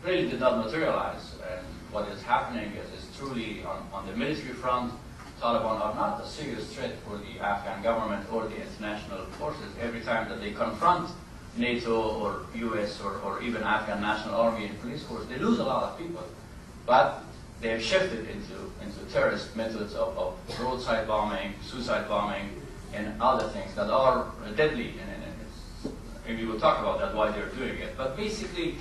really did not materialize. And what is happening is truly on the military front, Taliban are not a serious threat for the Afghan government or the international forces. Every time that they confront NATO or US or even Afghan National Army and police force, they lose a lot of people. But they have shifted into terrorist methods of roadside bombing, suicide bombing, and other things that are deadly. And we will talk about that, why they're doing it. But basically,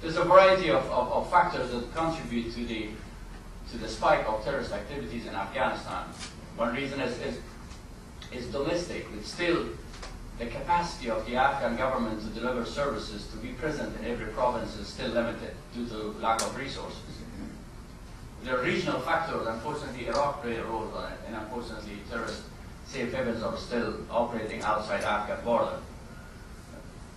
there's a variety of factors that contribute to the spike of terrorist activities in Afghanistan. One reason is domestic. It's still the capacity of the Afghan government to deliver services, to be present in every province, is still limited due to lack of resources. There are regional factors. Unfortunately, Iraq played a role on it, and unfortunately, terrorist safe havens are still operating outside Afghan border.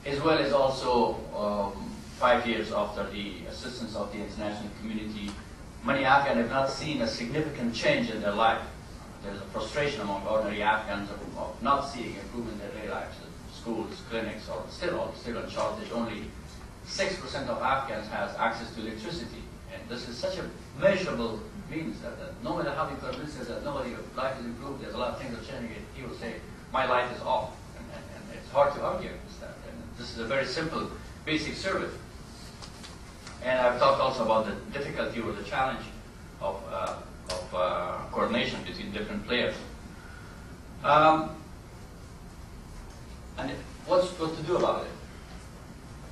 As well as also 5 years after the assistance of the international community, many Afghans have not seen a significant change in their life. There's a frustration among ordinary Afghans of not seeing improvement in their lives. Schools, clinics are still on shortage. Only 6% of Afghans has access to electricity. And this is such a measurable means that no matter how you convince us that nobody's life is improved, there's a lot of things that are changing, he will say, my life is off. And it's hard to argue against that. And this is a very simple, basic service. And I've talked also about the difficulty or the challenge of coordination between different players. And what to do about it?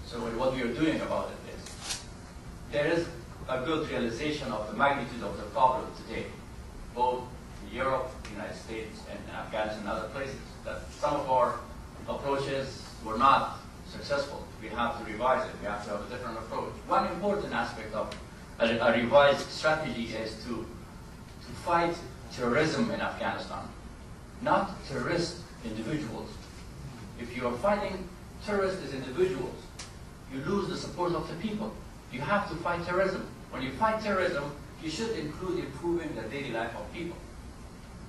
So what we are doing about it is, there is a good realization of the magnitude of the problem today, both in Europe, the United States, and Afghanistan and other places, that some of our approaches were not successful. We have to revise it. We have to have a different approach. One important aspect of a revised strategy is to fight terrorism in Afghanistan, not terrorist individuals. If you are fighting terrorists as individuals, you lose the support of the people. You have to fight terrorism. When you fight terrorism, you should include improving the daily life of people.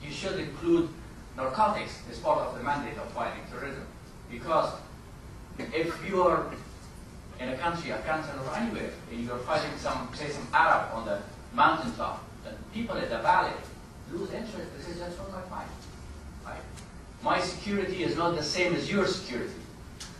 You should include narcotics as part of the mandate of fighting terrorism. Because if you are in a country, Afghanistan or anywhere, and you are fighting say some Arab on the mountaintop, then people in the valley lose interest. They say, that's not my fight. Right? My security is not the same as your security.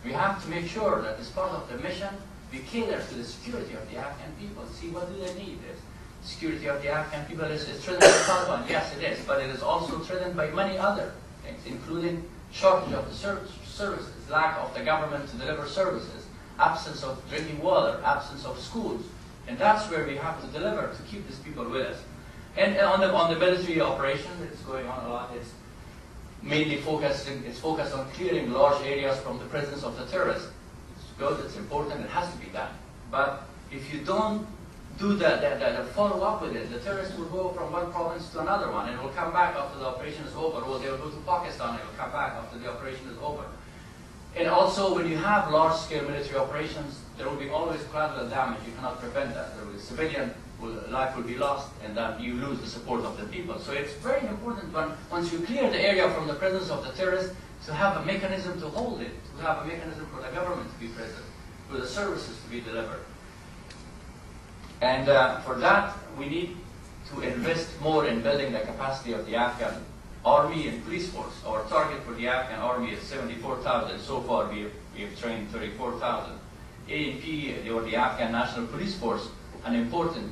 We have to make sure that as part of the mission, we cater to the security of the Afghan people. See, what do they need? The security of the Afghan people is threatened by Taliban. Yes, it is. But it is also threatened by many other things, including shortage of the services, lack of the government to deliver services, absence of drinking water, absence of schools. And that's where we have to deliver to keep these people with us. And on the military operation, it's going on a lot. It's mainly focused on clearing large areas from the presence of the terrorists. It's good, it's important, it has to be done. But if you don't do the follow-up with it, the terrorists will go from one province to another one, and will come back after the operation is over, or they'll go to Pakistan, and will come back after the operation is over. And also, when you have large-scale military operations, there will be always collateral damage. You cannot prevent that. There will be civilian life will be lost, and then you lose the support of the people. So it's very important once you clear the area from the presence of the terrorists, to have a mechanism to hold it, to have a mechanism for the government to be present, for the services to be delivered. And for that, we need to invest more in building the capacity of the Afghan army and police force. Our target for the Afghan army is 74,000. So far, we have trained 34,000. ANP, or the Afghan National Police Force, an important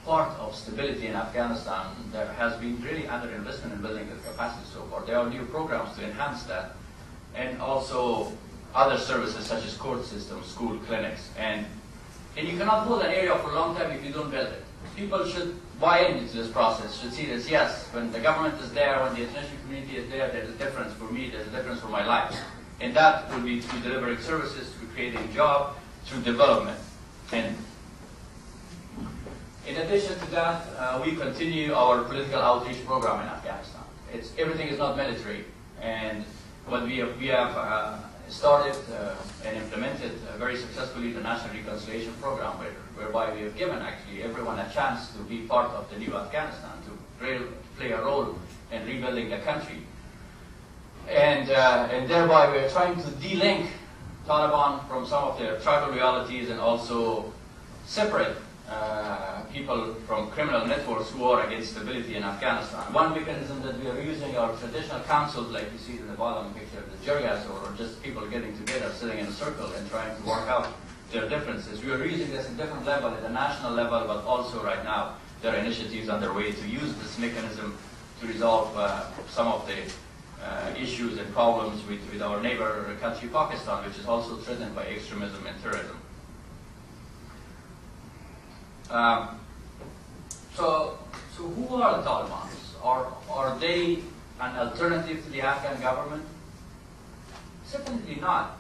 part of stability in Afghanistan. There has been really underinvestment in building the capacity so far. There are new programs to enhance that. And also other services such as court systems, school clinics. And you cannot hold an area for a long time if you don't build it. People should buy into this process, should see this, yes, when the government is there, when the international community is there, there's a difference for me, there's a difference for my life. And that will be through delivering services, through creating jobs, through development. And in addition to that, we continue our political outreach program in Afghanistan. Everything is not military, but we have started and implemented very successfully the National Reconciliation Program, whereby we have given actually everyone a chance to be part of the new Afghanistan, to play a role in rebuilding the country. And thereby we are trying to de-link Taliban from some of their tribal realities, and also separate people from criminal networks who are against stability in Afghanistan. One mechanism that we are using are traditional councils, like you see in the bottom picture, the jirgas, or just people getting together, sitting in a circle and trying to work out their differences. We are using this at different level, at the national level, but also right now there are initiatives underway to use this mechanism to resolve some of the issues and problems with our neighbor country, Pakistan, which is also threatened by extremism and terrorism. So who are the Taliban? Are they an alternative to the Afghan government? Certainly not.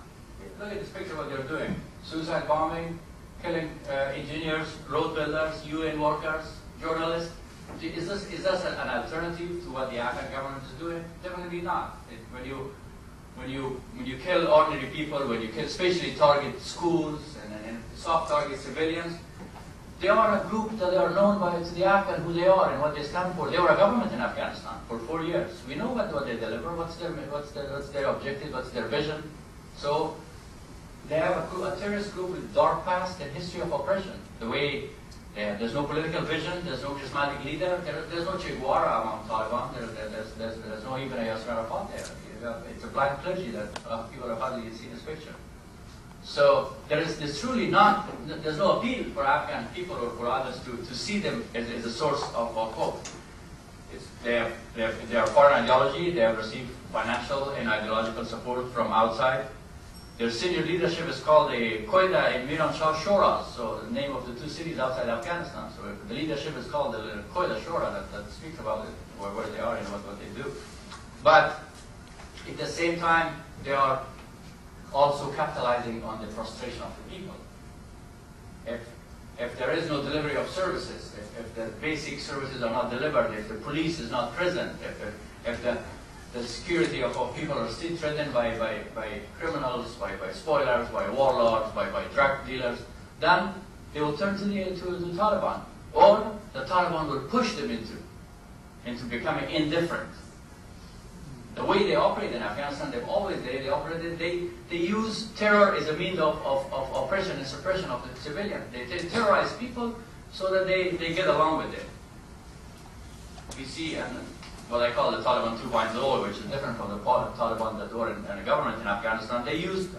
Look at this picture, what they're doing. Suicide bombing, killing engineers, road builders, UN workers, journalists. Is this an alternative to what the Afghan government is doing? Definitely not. When you kill ordinary people, when you kill, especially target schools and soft target civilians, they are a group that they are known to the Afghan who they are and what they stand for. They were a government in Afghanistan for 4 years. We know what they deliver, what's their objective, what's their vision. So they have a terrorist group with dark past and history of oppression. The way there's no political vision, there's no charismatic leader, there's no Che Guevara among Taliban, there's no even a Yasser Arafat there. It's a black clergy that people have hardly seen this picture. So there's truly not, there's no appeal for Afghan people or for others to see them as a source of hope. They are foreign ideology, they have received financial and ideological support from outside. Their senior leadership is called the Qaeda and Miran Shah Shoras, so the name of the two cities outside Afghanistan. So the leadership is called the Qaeda Shora, that speaks about it, where they are and what they do. But at the same time, they are also capitalizing on the frustration of the people. If there is no delivery of services, if the basic services are not delivered, if the police is not present, if the security of people are still threatened by criminals, by spoilers, by warlords, by drug dealers, then they will turn to the Taliban. Or the Taliban will push them into becoming indifferent. The way they operate in Afghanistan, they use terror as a means of oppression and suppression of the civilian. They terrorize people so that they get along with it. We see what I call the Taliban 2.0, which is different from the Taliban that were in the government in Afghanistan. They used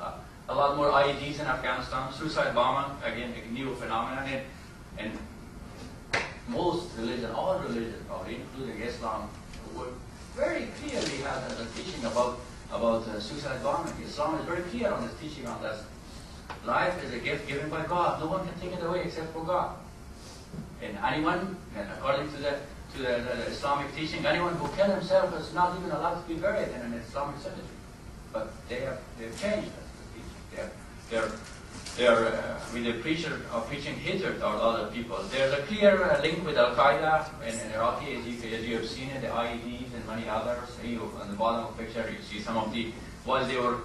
a lot more IEDs in Afghanistan, suicide bombing, again, a new phenomenon. And most religion, all religions, probably, including Islam, would very clearly has a teaching about suicide bombing. Islam is very clear on its teaching on this. Life is a gift given by God. No one can take it away except for God. And anyone, according to the Islamic teaching, anyone who kills himself is not even allowed to be buried in an Islamic cemetery. But they've changed that teaching. With the preacher of preaching hatred toward other people. There's a clear link with Al-Qaeda in Iraq, as you have seen in the IEDs and many others. On the bottom of the picture, you see some of while they were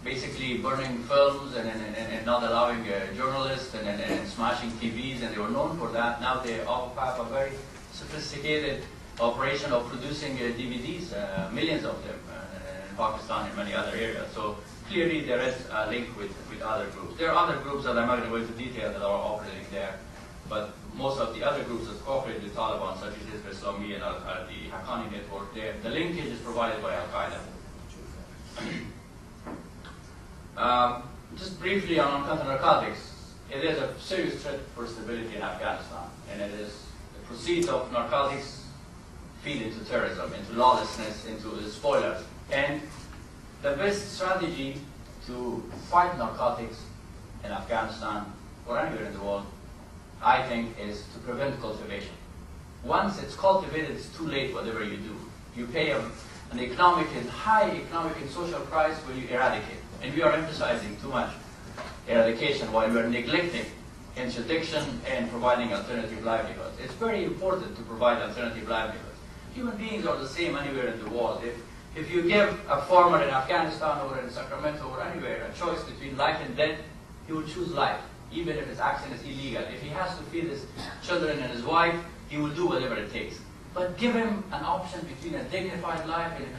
basically burning films and not allowing journalists and smashing TVs, and they were known for that. Now they all have a very sophisticated operation of producing DVDs, millions of them in Pakistan and many other areas. So clearly there is a link with other groups. There are other groups that I'm not going to go into detail that are operating there, but most of the other groups that cooperate with Taliban, such as Hizb Islami and the Haqqani network, the linkage is provided by Al-Qaeda. Just briefly on counter-narcotics, it is a serious threat for stability in Afghanistan, and it is the proceeds of narcotics feed into terrorism, into lawlessness, into the spoilers. And the best strategy to fight narcotics in Afghanistan or anywhere in the world, I think, is to prevent cultivation. Once it's cultivated, it's too late whatever you do. You pay an economic and high economic and social price when you eradicate. And we are emphasizing too much eradication while we are neglecting interdiction and providing alternative livelihoods. It's very important to provide alternative livelihoods. Human beings are the same anywhere in the world. If you give a farmer in Afghanistan or in Sacramento or anywhere a choice between life and death, he will choose life, even if his action is illegal. If he has to feed his children and his wife, he will do whatever it takes. But give him an option between a dignified life and a